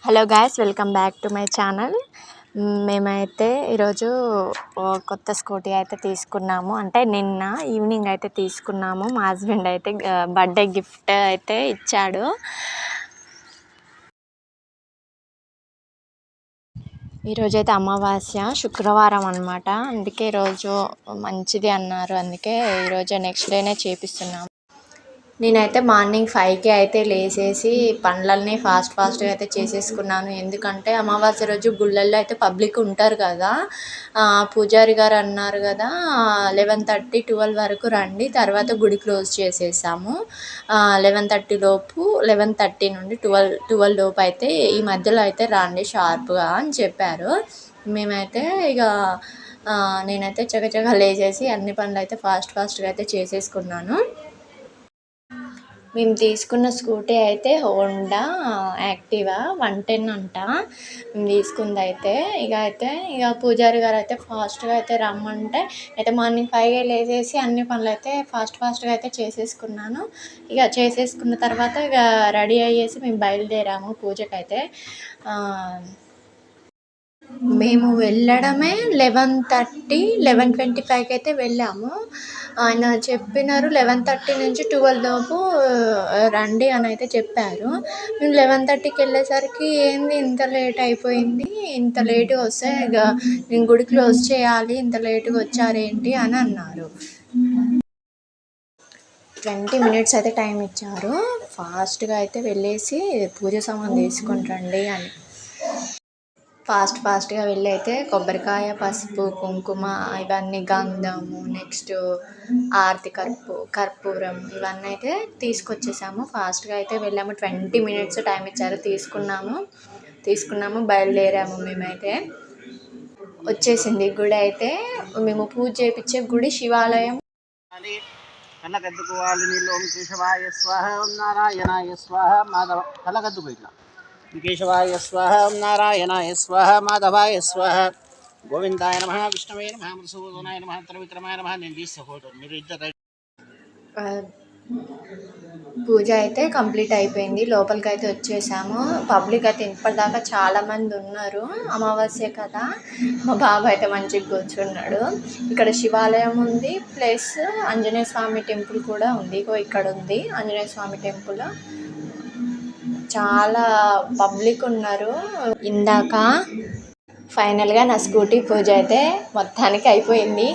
Hello guys, welcome back to my channel. మేమైతే ఈరోజు కొత్త స్కూటీ అయితే తీసుకున్నాము. అంటే నిన్న ఈవినింగ్ అయితే తీసుకున్నాము. మా హస్బెండ్ అయితే బర్త్డే గిఫ్ట్ అయితే ఇచ్చాడు. ఈరోజు అయితే అమావాస్య శుక్రవారం అనమాట. అందుకే ఈరోజు మంచిది అన్నారు. అందుకే ఈరోజు నెక్స్ట్ డేనే చేపిస్తున్నాము. నేనైతే మార్నింగ్ 5కి అయితే లేచేసి పనులన్నీ ఫాస్ట్గా అయితే చేసేసుకున్నాను. ఎందుకంటే అమావాస్య రోజు గుళ్ళల్లో అయితే పబ్లిక్ ఉంటారు కదా. పూజారి గారు అన్నారు కదా 11:30 12 వరకు రండి, తర్వాత గుడి క్లోజ్ చేసేసాము. 11:30 లోపు 11:30 నుండి 12 లోపు అయితే ఈ మధ్యలో అయితే రండి షార్ప్గా అని చెప్పారు. మేమైతే ఇక నేనైతే చకచకా లేచేసి అన్ని పనులు అయితే ఫాస్ట్గా అయితే చేసేసుకున్నాను. మేము తీసుకున్న స్కూటీ అయితే హోండా యాక్టివా 110 అంట. మేము తీసుకుంది అయితే ఇక పూజారి గారు అయితే ఫాస్ట్గా అయితే రమ్మంటే అయితే మార్నింగ్ 5కే లేచేసి అన్ని పనులు అయితే ఫాస్ట్గా అయితే చేసేసుకున్నాను. ఇక చేసేసుకున్న తర్వాత ఇక రెడీ అయ్యేసి మేము బయలుదేరాము పూజకైతే. మేము వెళ్ళడమే 11:30 11:25కి అయితే వెళ్ళాము. ఆయన చెప్పినారు 11:30 నుంచి 12 లోపు రండి అని అయితే చెప్పారు. మేము 11:30కి వెళ్ళేసరికి ఏంది ఇంత లేట్ అయిపోయింది, ఇంత లేటుగా వస్తే ఇక నేను గుడి క్లోజ్ చేయాలి, ఇంత లేటుగా వచ్చారేంటి అని అన్నారు. 20 మినిట్స్ అయితే టైం ఇచ్చారు. ఫాస్ట్గా అయితే వెళ్ళేసి పూజ సామాన్ తీసుకొని రండి అని. ఫాస్ట్గా వెళ్ళి అయితే కొబ్బరికాయ, పసుపు, కుంకుమ, ఇవన్నీ గంధము, నెక్స్ట్ ఆరతి కర్పూరం ఇవన్నీ అయితే తీసుకొచ్చేసాము. ఫాస్ట్గా అయితే వెళ్ళాము. 20 మినిట్స్ టైం ఇచ్చారు. తీసుకున్నాము బయలుదేరాము. మేమైతే వచ్చేసింది గుడి అయితే. మేము పూజ చేయించే గుడి శివాలయం. కళ్ళకద్దుకోవాలి నీళ్ళు. ఓం కేశవాయ స్వాహ, ఓం నారాయణాయ స్వాహ, మాధవ కళ్ళకద్దుకో ఇట్లా. కేశవాయ స్వాహ, ఓం నారాయణాయ స్వాహ, మాధవాయ స్వాహ, గోవిందాయ నమః, విష్ణవే నమః, మధుసూదనాయ నమః, త్రివిక్రమాయ నమః. నేను తీస్తా ఫోటో, మీరు ఇద్దరు. పూజ అయితే కంప్లీట్ అయిపోయింది. లోపలికి అయితే వచ్చేసాము. పబ్లిక్ అయితే ఇప్పటిదాకా చాలామంది ఉన్నారు. అమావాస్య కదా, మా బాబు అయితే మంచిగా కూర్చున్నాడు. ఇక్కడ శివాలయం ఉంది, ప్లస్ ఆంజనేయ స్వామి టెంపుల్ కూడా ఉంది. ఇక్కడ ఉంది ఆంజనేయ స్వామి టెంపుల్. చాలా పబ్లిక్ ఉన్నారు. ఇందాక ఫైనల్గా నా స్కూటీ పూజ అయితే మొత్తానికి అయిపోయింది.